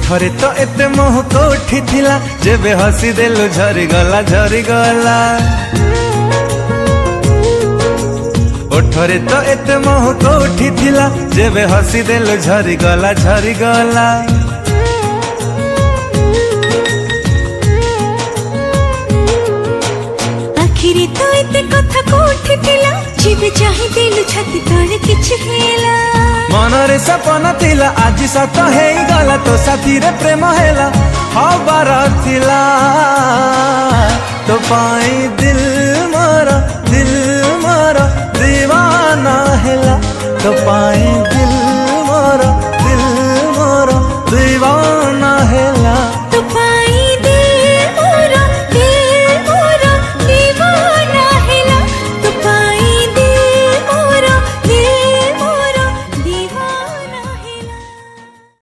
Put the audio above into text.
ओठरे तो एते मोह कोठी थिला जेबे हसी देलु झरी गला झरी गला। ओठरे तो एते मोह कोठी थिला जेबे हसी देलु झरी गला झरी गला। आखिरी तो एते कथा कोठी थिला जेबे चाहि देलु छाती तळे किछि हेला। मनरे सपना थिला आज सत हेई गला तो साथी रे प्रेम हेला हबार थिला। तो पाई दिल मोर दीवाना हेला। तो पाई